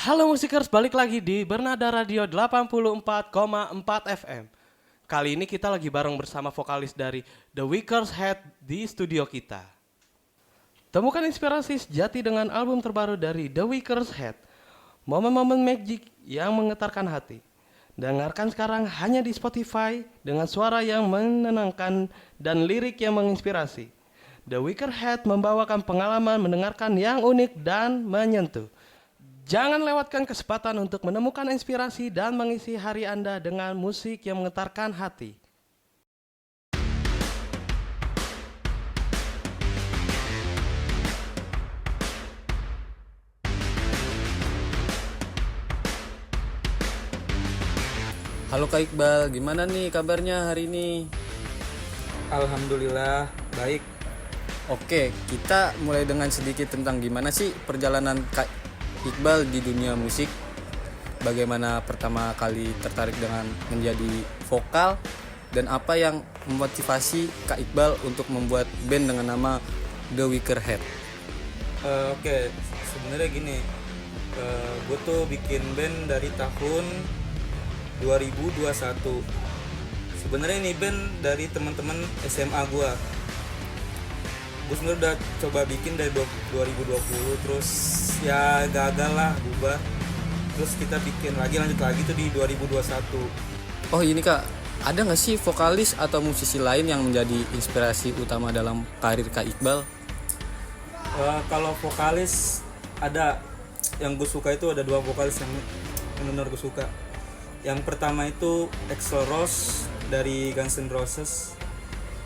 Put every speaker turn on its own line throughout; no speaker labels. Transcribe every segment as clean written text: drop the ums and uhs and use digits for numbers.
Halo musikers, balik lagi di Bernada Radio 84,4 FM. Kali ini kita lagi bareng bersama vokalis dari The Wickers Head di studio kita. Temukan inspirasi sejati dengan album terbaru dari The Wickers Head, momen-momen magic yang menggetarkan hati. Dengarkan sekarang hanya di Spotify dengan suara yang menenangkan dan lirik yang menginspirasi. The Wickers Head membawakan pengalaman mendengarkan yang unik dan menyentuh. Jangan lewatkan kesempatan untuk menemukan inspirasi dan mengisi hari Anda dengan musik yang menggetarkan hati.
Halo Kak Iqbal, gimana nih kabarnya hari ini?
Alhamdulillah baik.
Oke, kita mulai dengan sedikit tentang gimana sih perjalanan Kak Iqbal di dunia musik. Bagaimana pertama kali tertarik dengan menjadi vokal, dan apa yang memotivasi Kak Iqbal untuk membuat band dengan nama The Wickers Head.
Oke, sebenarnya gini, gue tuh bikin band dari tahun 2021. Sebenarnya ini band dari teman-teman SMA gue. Gue sebenarnya udah coba bikin dari 2020, terus ya gagal lah, bubar. Terus kita bikin lanjut lagi tuh di 2021.
Oh ini Kak, ada gak sih vokalis atau musisi lain yang menjadi inspirasi utama dalam karir Kak Iqbal?
Kalau vokalis ada yang gue suka, itu ada dua vokalis yang benar gue suka. Yang pertama itu Axl Rose dari Guns N' Roses.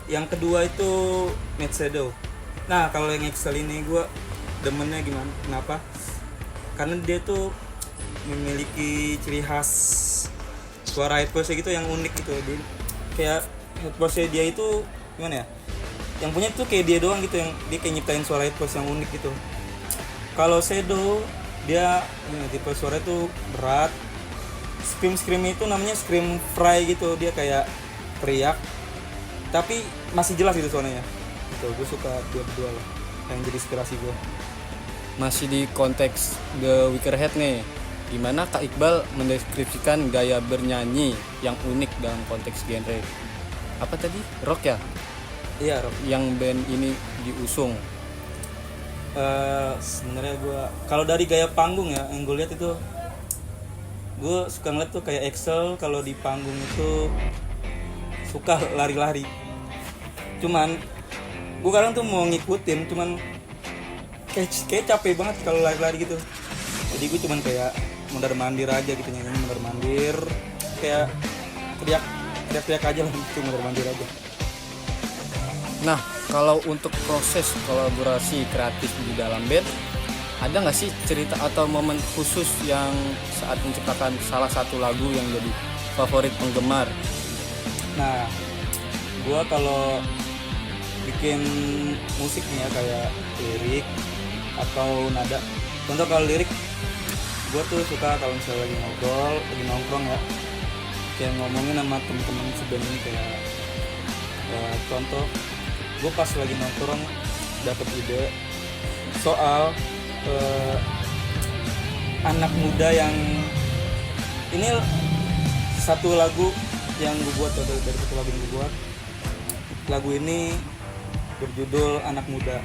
Yang kedua itu Matt Shadow. Nah kalau yang Axl ini gue demennya gimana? Kenapa? Karena dia tuh memiliki ciri khas suara head voice gitu yang unik gitu. Dia, kayak head voice dia itu gimana ya? Yang punya tuh kayak dia doang gitu, yang dia kayak nyiptain suara head voice yang unik gitu. Kalau Shadow dia tipe suara tuh berat. Scream itu namanya scream fry gitu, dia kayak teriak tapi masih jelas gitu suaranya. Gitu, gue suka dia berdua lah yang jadi inspirasi gue.
Masih di konteks The Wickers Head nih, gimana Kak Iqbal mendeskripsikan gaya bernyanyi yang unik dalam konteks genre apa tadi? Rock ya?
Iya, rock.
Yang band ini diusung.
Sebenarnya gue kalau dari gaya panggung ya, yang gue lihat itu gue suka ngeliat tuh kayak Axl kalau di panggung itu suka lari-lari. Cuman gue kadang tuh mau ngikutin, cuman kayak capek banget kalau lari-lari gitu. Jadi gue cuman kayak mondar-mandir aja gitu, nyanyi mondar-mandir, kayak teriak aja lah gitu, mondar-mandir aja.
Nah, kalau untuk proses kolaborasi kreatif di dalam band, ada nggak sih cerita atau momen khusus yang saat menciptakan salah satu lagu yang jadi favorit penggemar?
Nah, gue kalau bikin musik nih ya, kayak lirik atau nada. Contoh kalau lirik, gue tuh suka kalau misalnya lagi ngobrol, lagi nongkrong ya, kayak ngomongin sama temen-temen seband ini kayak contoh, gue pas lagi nongkrong dapet ide soal anak muda yang ini satu lagu yang gue buat, dari satu lagu yang gue buat. Lagu ini berjudul Anak Muda.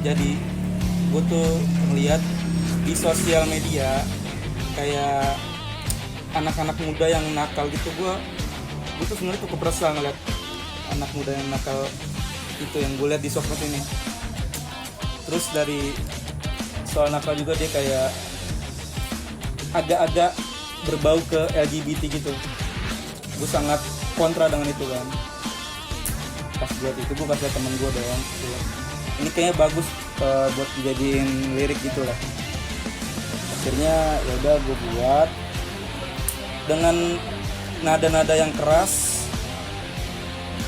Jadi gue tuh ngeliat di sosial media kayak anak-anak muda yang nakal gitu. Gue tuh sebenarnya cukup resah ngeliat anak muda yang nakal itu yang gue liat di sosmed ini. Terus dari soal nakal juga dia kayak agak-agak berbau ke LGBT gitu. Gue sangat kontra dengan itu kan. Pas buat itu gue kasih temen gue doang gitu. Ini kayaknya bagus buat dijadiin lirik gitu lah. Akhirnya ya udah gue buat dengan nada-nada yang keras.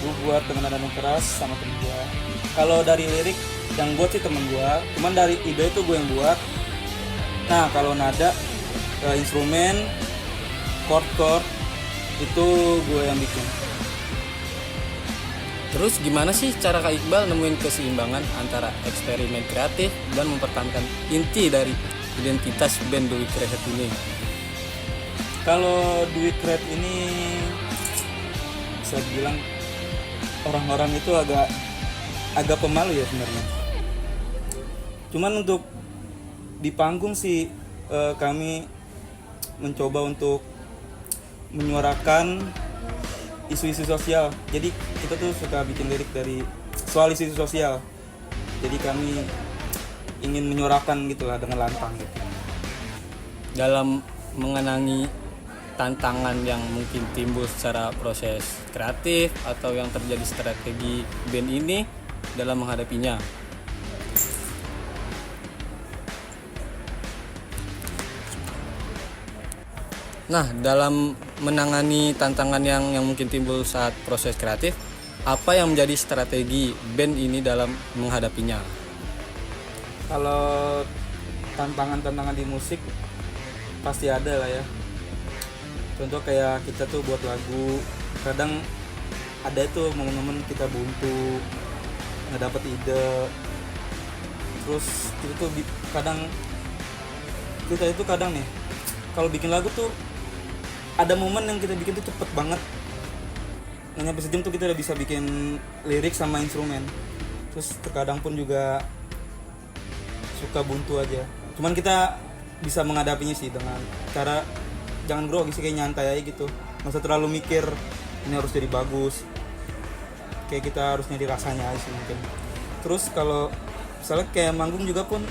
Gue buat dengan nada yang keras sama temen gue. Kalau dari lirik yang buat sih temen gue, cuman dari ide itu gue yang buat. Nah kalau nada, instrumen, chord itu gue yang bikin.
Terus gimana sih cara Kak Iqbal nemuin keseimbangan antara eksperimen kreatif dan mempertahankan inti dari identitas band The Wicker Head ini?
Kalau The Wicker Head ini bisa bilang orang-orang itu agak pemalu ya sebenarnya. Cuman untuk di panggung sih kami mencoba untuk menyuarakan isu-isu sosial. Jadi kita tuh suka bikin lirik dari soal isu sosial. Jadi kami ingin menyuarakan gitulah dengan lantang gitu.
Dalam mengenangi tantangan yang mungkin timbul secara proses kreatif atau yang terjadi strategi band ini dalam menghadapinya. Nah, dalam menangani tantangan yang mungkin timbul saat proses kreatif, apa yang menjadi strategi band ini dalam menghadapinya?
Kalau tantangan-tantangan di musik pasti ada lah ya. Contoh kayak kita tuh buat lagu, kadang ada itu momen-momen kita buntu, nggak dapet ide. Terus kita tuh kadang nih, kalau bikin lagu tuh ada momen yang kita bikin tuh cepet banget, nggak nyampe sejam tuh kita udah bisa bikin lirik sama instrumen. Terus terkadang pun juga suka buntu aja. Cuman kita bisa menghadapinya sih dengan cara jangan grogi sih, kayak nyantai aja gitu, nggak usah terlalu mikir ini harus jadi bagus. Kayak kita harus nyari rasanya aja sih mungkin. Terus kalau misalnya kayak manggung juga pun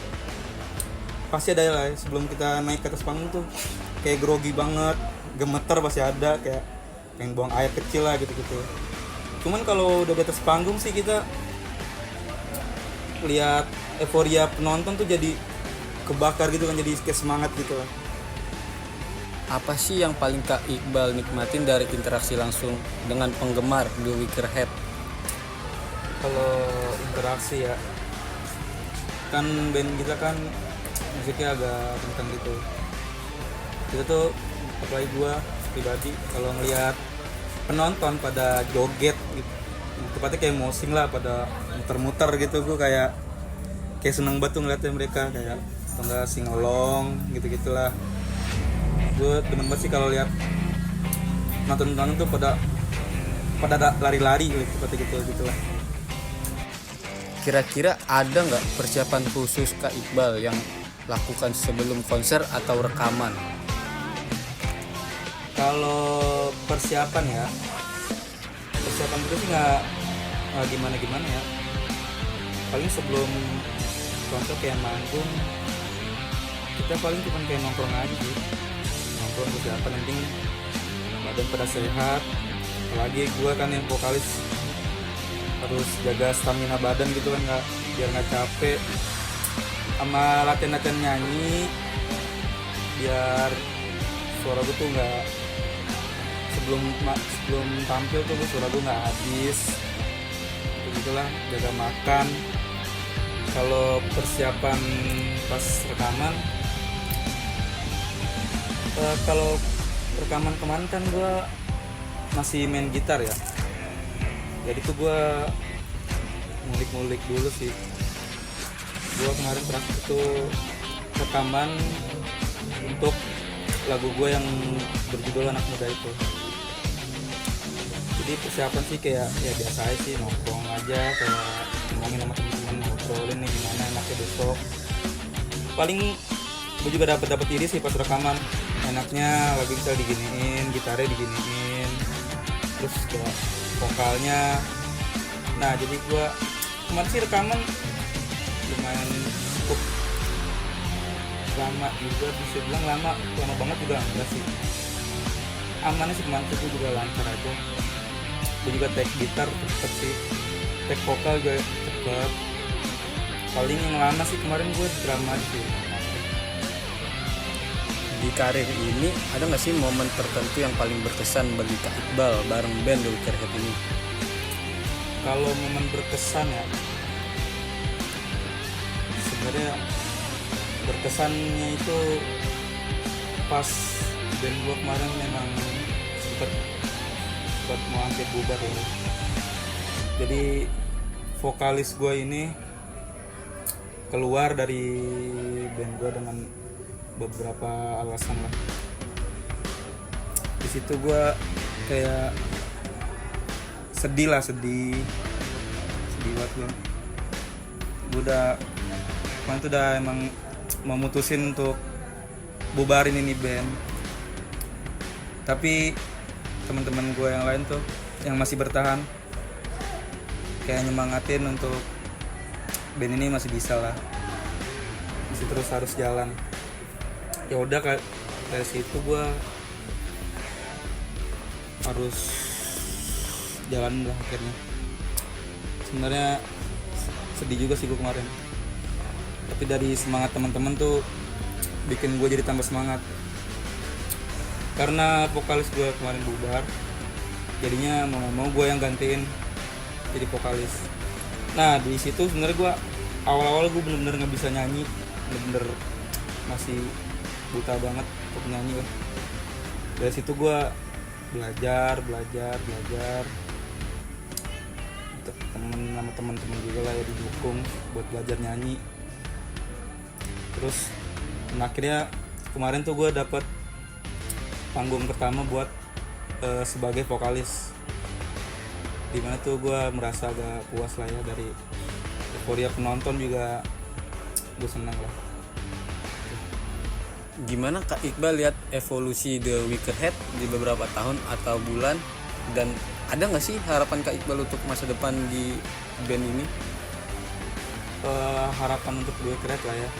pasti ada lah ya, sebelum kita naik ke atas panggung tuh kayak grogi banget, gemeter pasti ada, kayak pengen buang air kecil lah gitu-gitu. Cuman kalau udah di atas panggung sih kita lihat euforia penonton tuh jadi kebakar gitu kan, jadi kayak semangat gitu lah.
Apa sih yang paling Kak Iqbal nikmatin dari interaksi langsung dengan penggemar The Wicker Head?
Kalau interaksi ya, kan band kita kan musiknya agak kencang gitu. Kita tuh, apalagi gua pribadi, kalau ngelihat penonton pada joget gitu, tepatnya kayak mosing lah, pada muter-muter gitu, gua kayak seneng banget tuh ngeliatnya mereka, kayak enggak singalong gitu-gitulah. Gue demen banget sih kalau lihat nonton-nonton tuh pada lari-lari seperti gitu lah.
Kira-kira ada nggak persiapan khusus Kak Iqbal yang lakukan sebelum konser atau rekaman?
Kalau persiapan itu sih nggak gimana ya. Paling sebelum konser kayak manggung, kita paling cuma kayak nongkrong aja sih. Nongkrong persiapan, penting badan pada sehat. Apalagi gue kan yang vokalis, harus jaga stamina badan gitu kan, biar nggak capek. Sama latihan nyanyi, biar suara gue tuh nggak, sebelum tampil tuh suara gue nggak habis. Begitulah, jaga makan. Kalau persiapan pas rekaman, kalau rekaman kemarin kan gue masih main gitar ya, jadi tuh gue ngulik-ngulik dulu sih. Gue kemarin terakhir itu rekaman untuk lagu gue yang berjudul Anak Muda itu. Jadi persiapan sih kayak ya biasa aja sih, nongkrong aja, kayak ngomongin sama teman-teman, ngobrolin nih gimana enaknya besok. Paling gue juga dapat ide sih pas rekaman, enaknya lagu bisa diginiin, gitarnya diginiin, terus kayak vokalnya. Nah jadi gue kemarin sih rekaman lumayan cukup lama juga, bisa bilang lama banget juga enggak sih, aman sih kemarin tuh juga lancar aja. Gue juga take gitar cepet sih, take vokal juga cepet. Paling yang lama sih kemarin gue drama sih.
Di karir ini ada nggak sih momen tertentu yang paling berkesan bagi Kak Iqbal bareng band The Wicker Head ini?
Kalau momen berkesan ya, sebenarnya berkesannya itu pas band gue kemarin memang sempat mau hampir bubar ya. Jadi vokalis gue ini keluar dari band gue dengan beberapa alasan lah. Di situ gue kayak sedih banget gue. Gue udah kemarin tuh udah emang mau mutusin untuk bubarin ini band, tapi teman-teman gue yang lain tuh yang masih bertahan kayak nyemangatin untuk band ini masih bisa lah, masih terus harus jalan. Ya udah dari situ gue harus jalan lah akhirnya. Sebenarnya sedih juga sih gue kemarin, tapi dari semangat teman-teman tuh bikin gue jadi tambah semangat. Karena vokalis gue kemarin bubar, jadinya mau gue yang gantiin jadi vokalis. Nah di situ sebenarnya gue awal-awal gue bener-bener nggak bisa nyanyi, bener-bener masih buta banget untuk nyanyi lah. Dari situ gue belajar sama teman-teman juga lah ya, didukung buat belajar nyanyi. Terus akhirnya kemarin tuh gue dapet panggung pertama buat sebagai vokalis, dimana tuh gue merasa agak puas lah ya, dari euforia penonton juga gue senang lah.
Gimana Kak Iqbal lihat evolusi The Wicker Head di beberapa tahun atau bulan, dan ada nggak sih harapan Kak Iqbal untuk masa depan di band ini?
Harapan untuk The Wicker Head lah ya,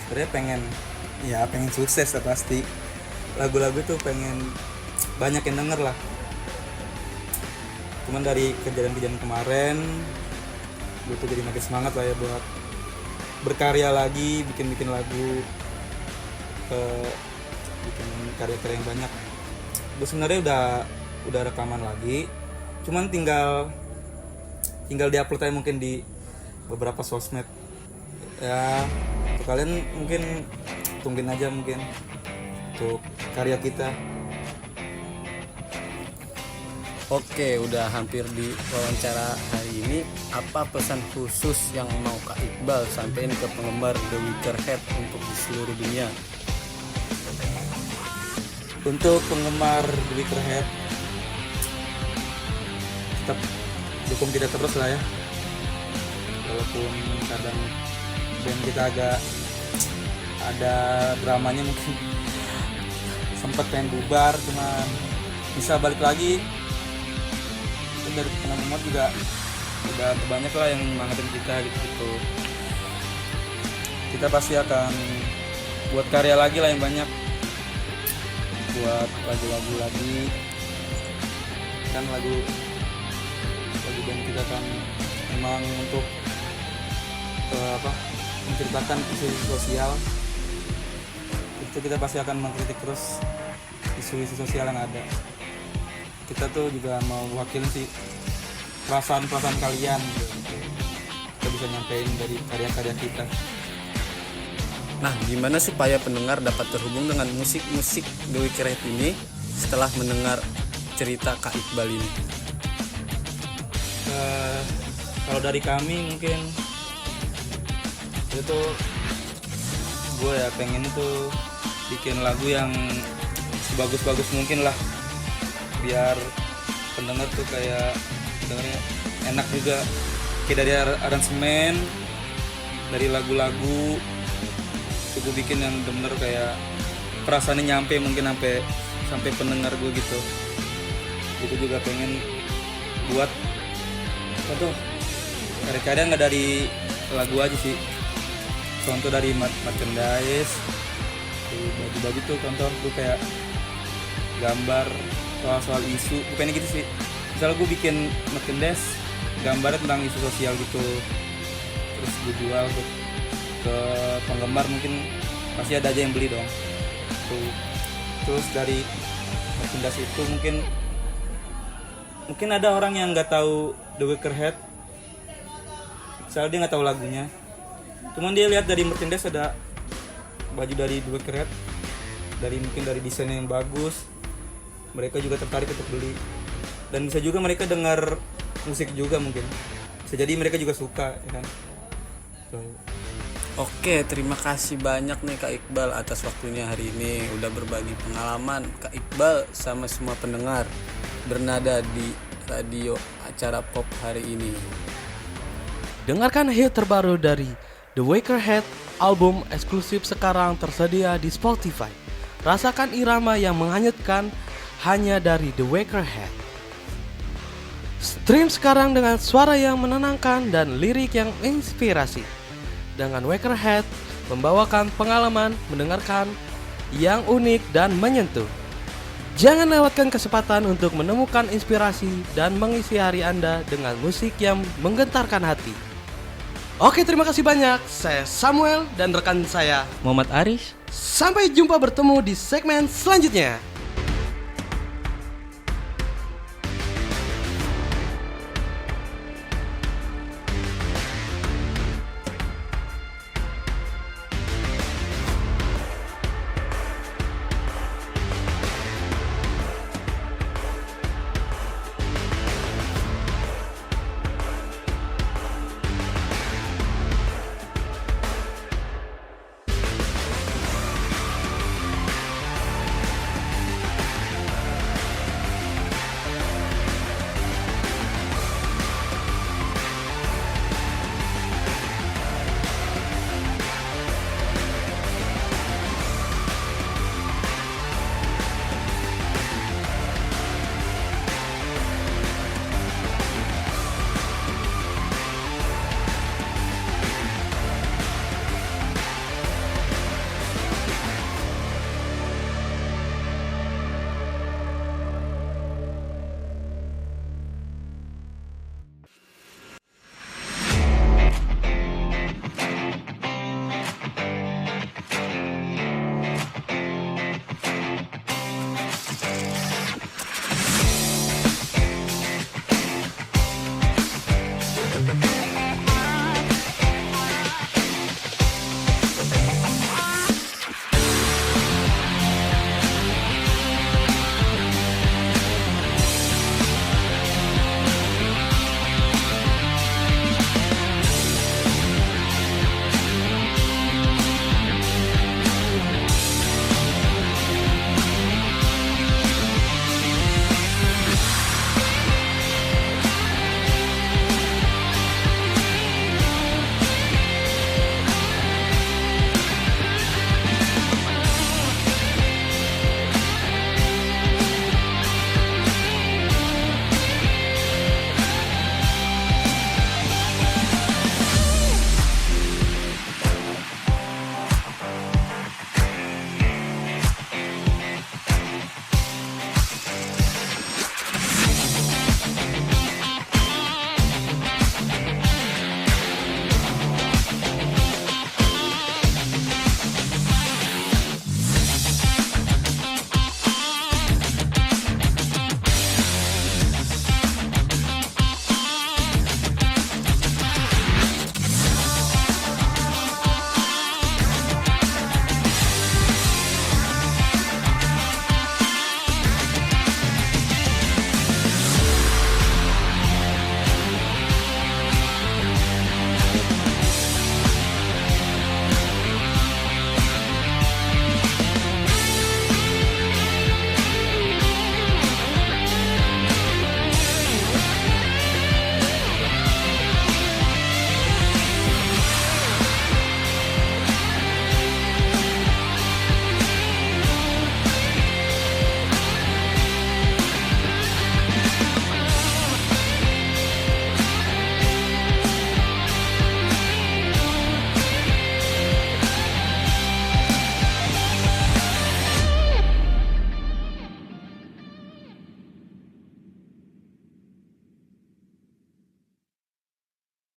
sebenarnya pengen sukses lah pasti. Lagu-lagu tuh pengen banyak yang denger lah. Cuman dari kejadian-kejadian kemarin gue tuh jadi makin semangat lah ya buat berkarya lagi, bikin lagu, bikin karya-karya yang banyak. Gue sebenarnya udah rekaman lagi, cuman tinggal diupload aja mungkin di beberapa sosmed ya. Untuk kalian mungkin tungguin aja mungkin untuk karya kita.
Oke, udah hampir di wawancara hari ini. Apa pesan khusus yang mau Kak Iqbal sampaikan ke penggemar The Wicker Head untuk di seluruh dunia?
Untuk penggemar The Wicker Head, tetap dukung kita terus lah ya. Walaupun kadang band kita agak ada dramanya, mungkin sempat pengen bubar, cuman bisa balik lagi. Dari teman-teman juga udah banyak lah yang nyemangatin kita gitu. Kita pasti akan buat karya lagi lah yang banyak, buat lagu-lagu lagi, kan lagu band kita kan memang untuk menceritakan isu sosial. Itu kita pasti akan mengkritik terus isu-isu sosial yang ada. Kita tuh juga mau wakilin sih perasaan-perasaan kalian gitu. Kita bisa nyampein dari karya-karya kita.
Nah, gimana supaya pendengar dapat terhubung dengan musik-musik The Wicker Head ini setelah mendengar cerita Kak Iqbal ini?
Kalau dari kami mungkin itu gue ya pengen itu bikin lagu yang sebagus-bagus mungkin lah, biar pendengar tuh kayak dengarnya enak juga. Kayak dari aransemen, dari lagu-lagu tuh gue bikin yang bener kayak perasaannya nyampe mungkin sampai pendengar gue gitu. Itu juga pengen buat contoh karya-karya nggak dari lagu aja sih, contoh dari merchandise, baju-baju tuh contoh tuh kayak gambar soal isu, bukannya gitu sih. Misalnya gue bikin merchandise gambarnya tentang isu sosial gitu, terus gue jual ke penggemar, mungkin pasti ada aja yang beli dong tuh. Terus dari merchandise itu mungkin ada orang yang nggak tahu The Wicker Head, misalnya dia nggak tahu lagunya, cuman dia lihat dari merchandise ada baju dari The Wicker Head, mungkin dari desainnya yang bagus, mereka juga tertarik untuk beli. Dan bisa juga mereka dengar musik juga, mungkin bisa jadi mereka juga suka ya kan.
Oke, terima kasih banyak nih Kak Iqbal atas waktunya hari ini. Udah berbagi pengalaman Kak Iqbal sama semua pendengar bernada di radio acara pop hari ini.
Dengarkan hit terbaru dari The Wakerhead, album eksklusif sekarang tersedia di Spotify. Rasakan irama yang menghanyutkan hanya dari The Wakerhead. Stream sekarang dengan suara yang menenangkan dan lirik yang inspirasi. Dengan Wakerhead membawakan pengalaman mendengarkan yang unik dan menyentuh. Jangan lewatkan kesempatan untuk menemukan inspirasi dan mengisi hari Anda dengan musik yang menggentarkan hati. Oke, terima kasih banyak. Saya Samuel dan rekan saya
Muhammad Aris.
Sampai jumpa bertemu di segmen selanjutnya.